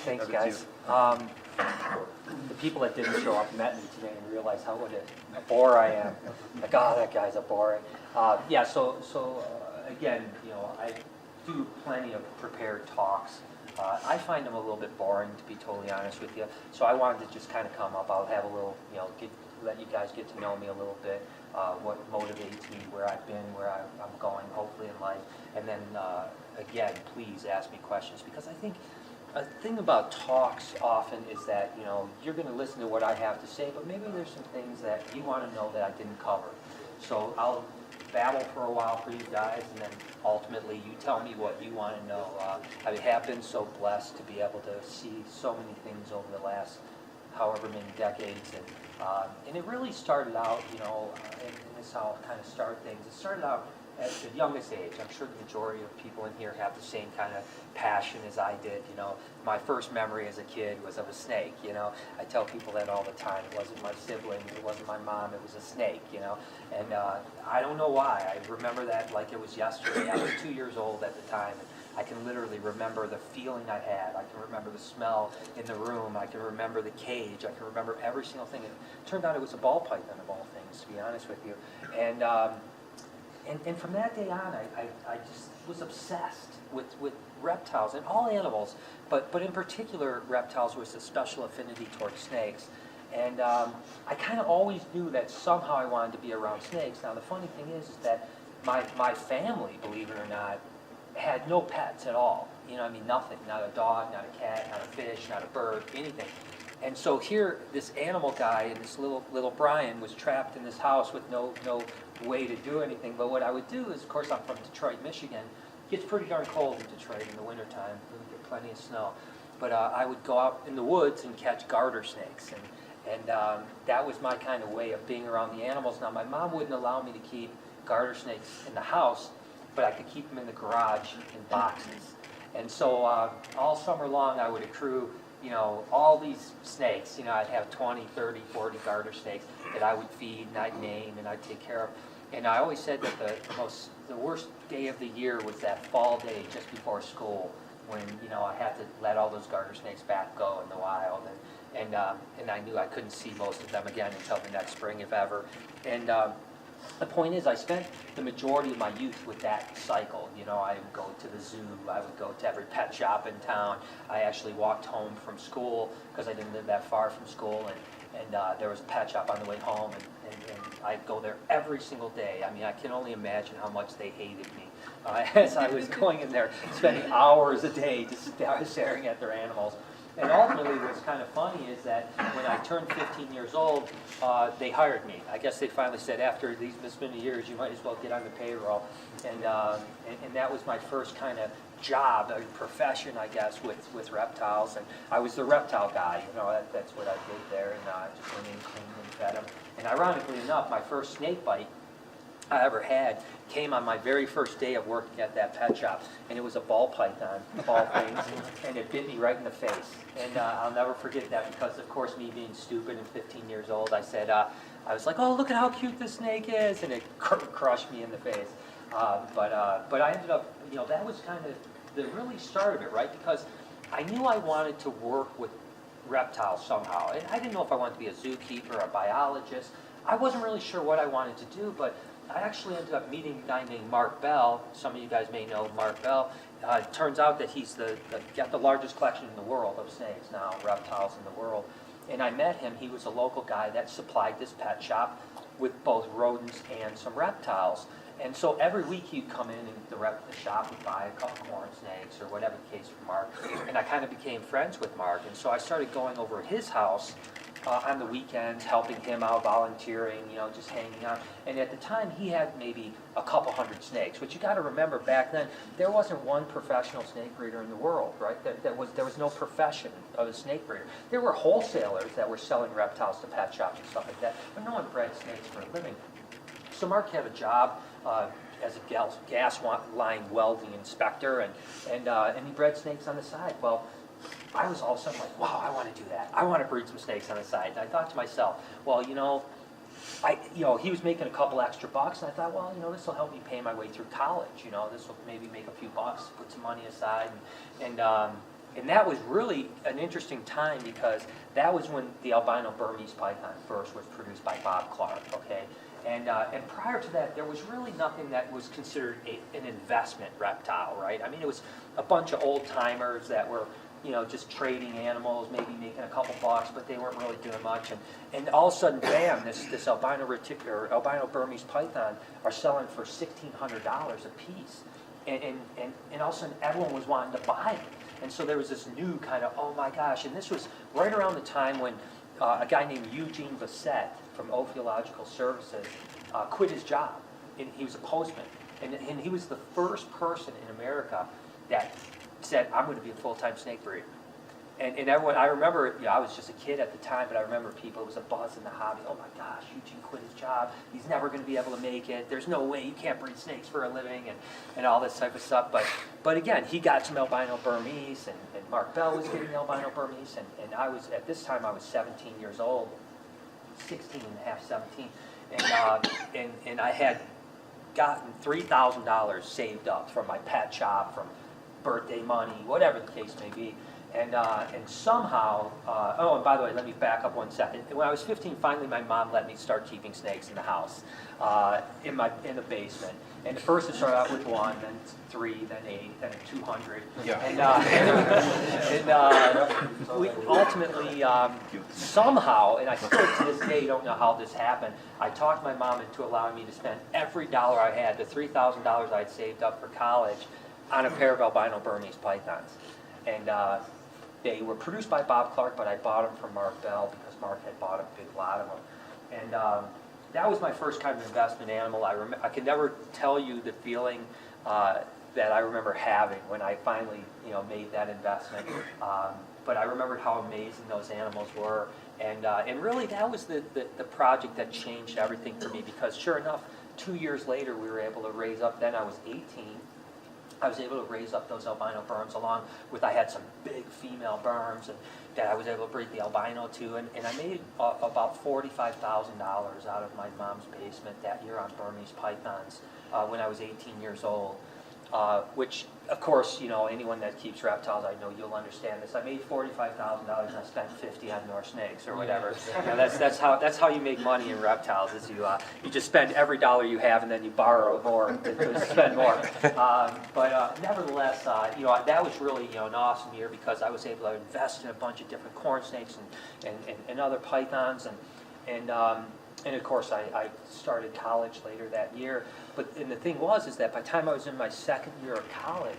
Thanks, Over to guys. The people that didn't show up met me today and realized how what a bore I am. Like, oh, that guy's a bore. Yeah. So again, I do plenty of prepared talks. I find them a little bit boring, to be totally honest with you. So I wanted to just kind of come up. I'll have a little, let you guys get to know me a little bit, what motivates me, where I've been, where I'm going, hopefully in life. And then, again, please ask me questions, because I think a thing about talks often is that, you're going to listen to what I have to say, but maybe there's some things that you want to know that I didn't cover. So I'll babble for a while for you guys, and then ultimately you tell me what you want to know. I have been so blessed to be able to see so many things over the last however many decades, and it really started out, and this is how I'll kind of start things. It started out at the youngest age. I'm sure the majority of people in here have the same kind of passion as I did. My first memory as a kid was of a snake. I tell people that all the time. It wasn't my sibling, it wasn't my mom, it was a snake. And I don't know why. I remember that like it was yesterday. I was 2 years old at the time. I can literally remember the feeling I had. I can remember the smell in the room. I can remember the cage. I can remember every single thing. It turned out it was a ball python of all things, to be honest with you. And from that day on, I just was obsessed with reptiles and all animals, but in particular reptiles with a special affinity towards snakes. And I kind of always knew that somehow I wanted to be around snakes. Now the funny thing is that my family, believe it or not, had no pets at all. Nothing. Not a dog, not a cat, not a fish, not a bird, anything. And so here, this animal guy and this little Brian was trapped in this house with no way to do anything. But what I would do is, of course, I'm from Detroit, Michigan. It gets pretty darn cold in Detroit in the wintertime. We get plenty of snow. But I would go out in the woods and catch garter snakes. And that was my kind of way of being around the animals. Now, my mom wouldn't allow me to keep garter snakes in the house, but I could keep them in the garage in boxes. And so all summer long, I would accrue all these snakes. I'd have 20, 30, 40 garter snakes that I would feed and I'd name and I'd take care of. And I always said that the worst day of the year was that fall day just before school, when I had to let all those garter snakes back go in the wild, and I knew I couldn't see most of them again until the next spring, if ever. And the point is, I spent the majority of my youth with that cycle. I would go to the zoo, I would go to every pet shop in town. I actually walked home from school because I didn't live that far from school, and there was a pet shop on the way home, and I'd go there every single day. I can only imagine how much they hated me as I was going in there, spending hours a day just staring at their animals. And ultimately, what's kind of funny is that when I turned 15 years old, they hired me. I guess they finally said, after this many years, you might as well get on the payroll. And that was my first kind of job, a profession, I guess, with reptiles. And I was the reptile guy. That's what I did there. And I just went in, cleaned and fed them. And ironically enough, my first snake bite I ever had came on my very first day of working at that pet shop, and it was a ball python, of all things, and it bit me right in the face. And I'll never forget that, because of course, me being stupid and 15 years old, I said, I was like, oh, look at how cute this snake is, and it crushed me in the face. But I ended up, that was kind of the really start of it, right? Because I knew I wanted to work with reptiles somehow, and I didn't know if I wanted to be a zookeeper, a biologist. I wasn't really sure what I wanted to do, but I actually ended up meeting a guy named Mark Bell. Some of you guys may know Mark Bell. It turns out that he's got the largest collection in the world of snakes now, reptiles in the world. And I met him. He was a local guy that supplied this pet shop with both rodents and some reptiles. And so every week he'd come in and the shop would buy a couple corn snakes or whatever the case for Mark. And I kind of became friends with Mark. And so I started going over to his house on the weekends, helping him out, volunteering, just hanging out. And at the time, he had maybe a couple hundred snakes, which you got to remember, back then, there wasn't one professional snake breeder in the world, right? There was no profession of a snake breeder. There were wholesalers that were selling reptiles to pet shops and stuff like that, but no one bred snakes for a living. So Mark had a job as a gas line welding inspector, and he bred snakes on the side. Well, I was all of a sudden like, wow, I want to do that. I want to breed some snakes on the side. And I thought to myself, well, he was making a couple extra bucks, and I thought, well, this will help me pay my way through college. This will maybe make a few bucks, put some money aside, and And that was really an interesting time because that was when the albino Burmese python first was produced by Bob Clark, okay? And prior to that, there was really nothing that was considered an investment reptile, right? I mean, it was a bunch of old timers that were, you know, just trading animals, maybe making a couple bucks, but they weren't really doing much. And all of a sudden, bam, this albino Burmese python are selling for $1,600 a piece. And all of a sudden, everyone was wanting to buy it. And so there was this new kind of, oh my gosh, and this was right around the time when a guy named Eugene Bassett from Ophiological Services quit his job. And he was a postman. And he was the first person in America that said, I'm going to be a full-time snake breeder. And everyone, I remember, you know, I was just a kid at the time, but I remember people, it was a buzz in the hobby. Oh my gosh, Eugene quit his job. He's never going to be able to make it. There's no way you can't breed snakes for a living and all this type of stuff. But again, he got some albino Burmese, and Mark Bell was getting albino Burmese. And I was, at this time, I was 17 years old, 16 and a half, 17. And I had gotten $3,000 saved up from my pet shop, from birthday money, whatever the case may be. And somehow, oh, and by the way, let me back up 1 second. When I was 15, finally my mom let me start keeping snakes in the house, in the basement. And at first it started out with 1, then 3, then 8, then 200. Yeah. And we ultimately, somehow, and I still to this day don't know how this happened, I talked my mom into allowing me to spend every dollar I had, the $3,000 I'd saved up for college, on a pair of albino Burmese pythons. And they were produced by Bob Clark, but I bought them from Mark Bell because Mark had bought a big lot of them. And that was my first kind of investment animal. I can never tell you the feeling that I remember having when I finally, you know, made that investment. But I remembered how amazing those animals were. And really that was the project that changed everything for me, because sure enough, 2 years later we were able to raise up, then I was 18, I was able to raise up those albino Burms along with, I had some big female Burms and that I was able to breed the albino to, and I made about $45,000 out of my mom's basement that year on Burmese pythons when I was 18 years old. Which, of course, you know, anyone that keeps reptiles, I know you'll understand this. I made $45,000 and I spent $50 on North snakes or whatever. You know, that's how you make money in reptiles. Is you just spend every dollar you have and then you borrow more to spend more. But nevertheless, you know, that was really, you know, an awesome year because I was able to invest in a bunch of different corn snakes and other pythons and of course, I started college later that year. And the thing was that by the time I was in my second year of college,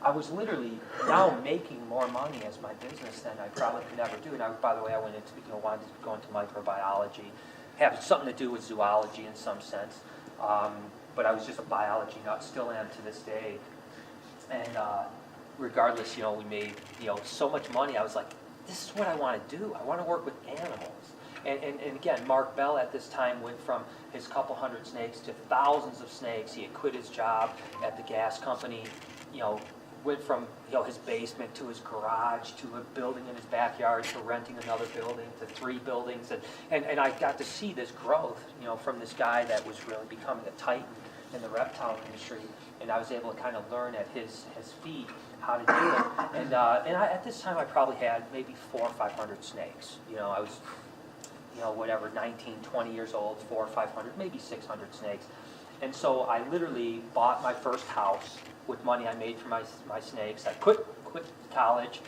I was literally now making more money as my business than I probably could ever do. And by the way, I went into, you know, wanted to go into microbiology, have something to do with zoology in some sense. But I was just a biology nut, still am to this day. And regardless, you know, we made, you know, so much money. I was like, this is what I want to do. I want to work with animals. And again, Mark Bell at this time went from his couple hundred snakes to thousands of snakes. He had quit his job at the gas company, you know, went from, you know, his basement to his garage to a building in his backyard to renting another building to 3 buildings. And I got to see this growth, you know, from this guy that was really becoming a titan in the reptile industry. And I was able to kind of learn at his feet how to do it. And at this time, I probably had maybe 400 or 500 snakes. You know, I was, you know, whatever, 19, 20 years old, 400 or 500, maybe 600 snakes. And so I literally bought my first house with money I made from my snakes. I quit college,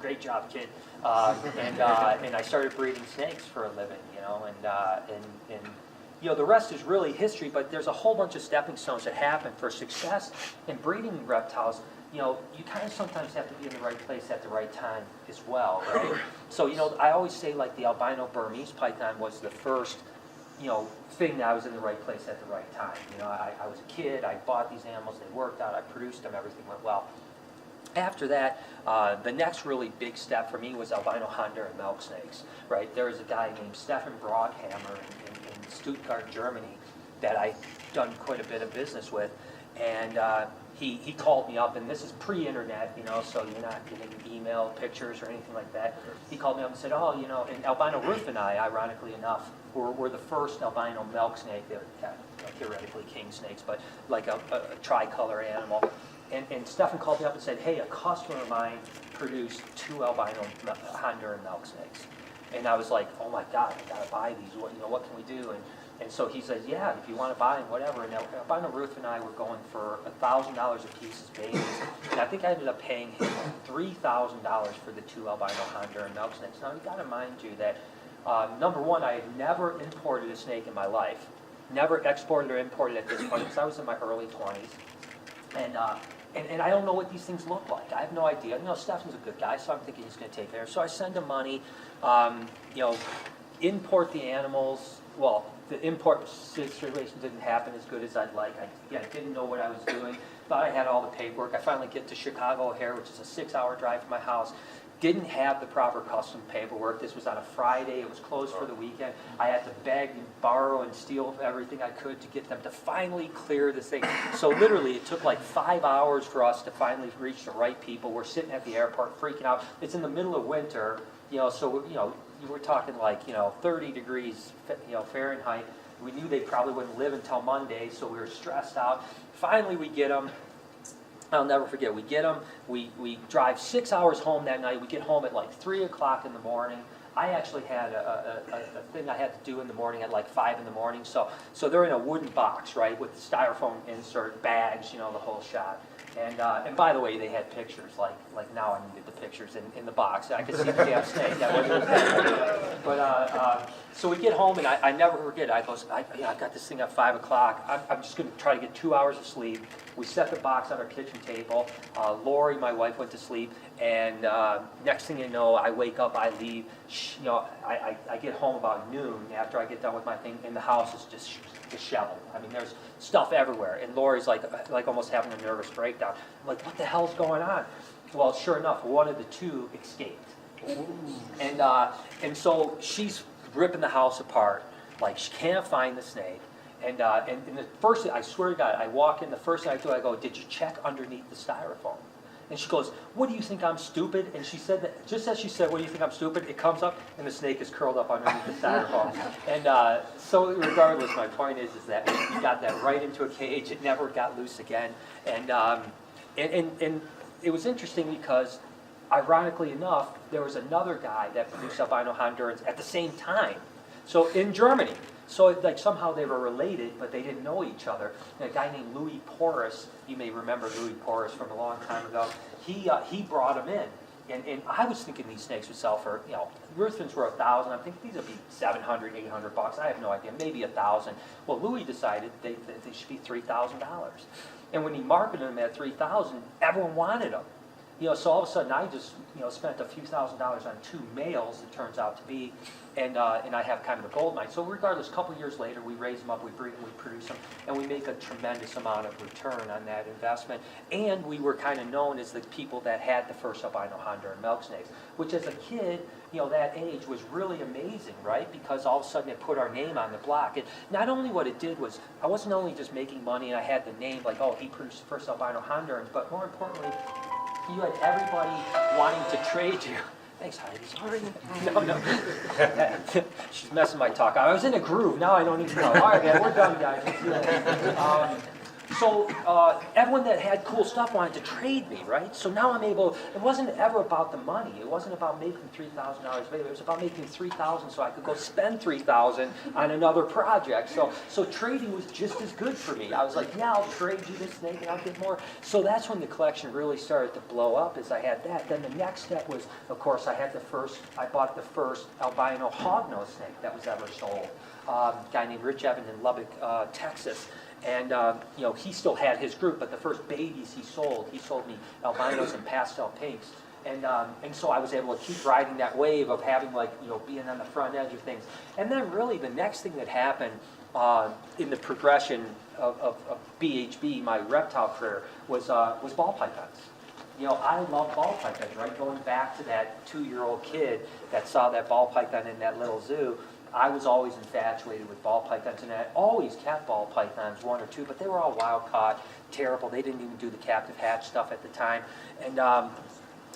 great job, kid, and I started breeding snakes for a living, you know, and you know, the rest is really history, but there's a whole bunch of stepping stones that happen for success in breeding reptiles. You know, you kind of sometimes have to be in the right place at the right time as well, right? So, you know, I always say like the albino Burmese python was the first, you know, thing that I was in the right place at the right time. You know, I was a kid, I bought these animals, they worked out, I produced them, everything went well. After that, the next really big step for me was albino Honduran milk snakes, right? There was a guy named Stefan Brockhammer in Stuttgart, Germany, that I'd done quite a bit of business with, and he called me up, and this is pre-internet, you know, so you're not getting email pictures or anything like that. He called me up and said, oh, you know, and albino Rutheni, ironically enough, were the first albino milk snake. They were theoretically king snakes, but like a tricolor animal. and Stefan called me up and said, hey, a customer of mine produced 2 albino Honduran milk snakes. And I was like, oh my God, I gotta buy these. What can we do? And so he said, yeah, if you want to buy them, whatever. And albino Ruth and I were going for $1,000 a piece as babies. And I think I ended up paying him $3,000 for the 2 albino Honduran milk snakes. Now you gotta mind you that number one, I had never imported a snake in my life. Never exported or imported at this point because I was in my early 20s. And I don't know what these things look like. I have no idea. Stefan's a good guy, so I'm thinking he's going to take care of it. So I send him money, import the animals. Well, the import situation didn't happen as good as I'd like. I didn't know what I was doing. Thought I had all the paperwork. I finally get to Chicago O'Hare, which is a 6-hour drive from my house. Didn't have the proper custom paperwork. This was on a Friday. It was closed for the weekend. I had to beg and borrow and steal everything I could to get them to finally clear this thing. So literally, it took like 5 hours for us to finally reach the right people. We're sitting at the airport freaking out. It's in the middle of winter, so we're talking like 30 degrees, Fahrenheit. We knew they probably wouldn't live until Monday, so we were stressed out. Finally, we get them. I'll never forget, we get them, we drive 6 hours home that night, we get home at like 3 o'clock in the morning. I actually had a thing I had to do in the morning at like 5 in the morning, so they're in a wooden box, right, with styrofoam insert, bags, the whole shot. And by the way, they had pictures, like now I needed the pictures in the box. I could see the damn snake. That wasn't but so we get home, and I never forget. I got this thing at 5 o'clock. I'm just going to try to get 2 hours of sleep. We set the box on our kitchen table. Lori, my wife, went to sleep, and next thing you know, I wake up, I leave. I get home about noon after I get done with my thing, and the house is just disheveled. I mean, there's stuff everywhere, and Lori's like almost having a nervous breakdown. I'm like, what the hell's going on? Well, sure enough, one of the 2 escaped, and so she's ripping the house apart, like she can't find the snake. And the first thing, I swear to God, I walk in, the first thing I do, I go, did you check underneath the styrofoam? And she goes, what do you think, I'm stupid? And she said that, just as she said, what do you think, I'm stupid? It comes up, and the snake is curled up underneath the styrofoam. And so regardless, my point is that we got that right into a cage. It never got loose again. And it was interesting because, ironically enough, there was another guy that produced albino Hondurans at the same time. So in Germany. So like somehow they were related, but they didn't know each other. And a guy named Louis Porras, you may remember Louis Porras from a long time ago, he brought him in. And I was thinking these snakes would sell for, Ruthvens were $1,000. I'm thinking these would be $700, $800. I have no idea, maybe $1,000. Well, Louis decided they should be $3,000. And when he marketed them at $3,000, everyone wanted them. So all of a sudden I just, spent a few $1,000s on 2 males, it turns out to be, and I have kind of a gold mine. So regardless, a couple years later, we raise them up, we breed them, we produce them, and we make a tremendous amount of return on that investment. And we were kind of known as the people that had the first albino Honduran milk snakes, which as a kid, that age was really amazing, right? Because all of a sudden it put our name on the block. And not only what it did was, I wasn't only just making money and I had the name, like, oh, he produced the first albino Hondurans, but more importantly, you had everybody wanting to trade you. Thanks, Heidi. Sorry. No. She's messing my talk. I was in a groove. Now I don't even know. All right, man, we're done, guys. So everyone that had cool stuff wanted to trade me, right? So now I'm able, it wasn't ever about the money. It wasn't about making $3,000 later. It was about making $3,000 so I could go spend $3,000 on another project. So trading was just as good for me. I was like, yeah, I'll trade you this snake and I'll get more. So that's when the collection really started to blow up, as I had that. Then the next step was, of course, I bought the first albino hognose snake that was ever sold. A guy named Rich Evan in Lubbock, Texas. And, he still had his group, but the first babies he sold me albinos and pastel pinks. And so I was able to keep riding that wave of having, being on the front edge of things. And then really the next thing that happened in the progression of BHB, my reptile career, was ball pythons. I love ball pythons, right? Going back to that 2-year-old kid that saw that ball python in that little zoo, I was always infatuated with ball pythons, and I always kept ball pythons, 1 or 2, but they were all wild caught, terrible. They didn't even do the captive hatch stuff at the time. And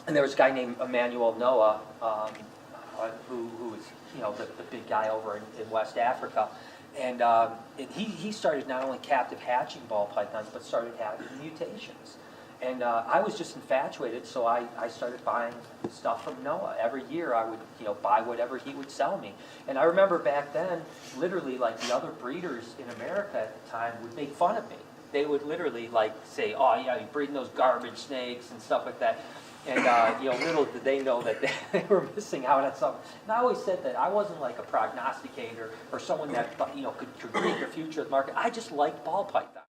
there was a guy named Emmanuel Noah, who was the big guy over in West Africa, and he started not only captive hatching ball pythons, but started having mutations. And I was just infatuated, so I started buying stuff from Noah. Every year I would, buy whatever he would sell me. And I remember back then, literally, like the other breeders in America at the time would make fun of me. They would literally like say, "Oh yeah, you're breeding those garbage snakes and stuff like that." And little did they know that they were missing out on something. And I always said that I wasn't like a prognosticator or someone that could read the future of the market. I just liked ball python.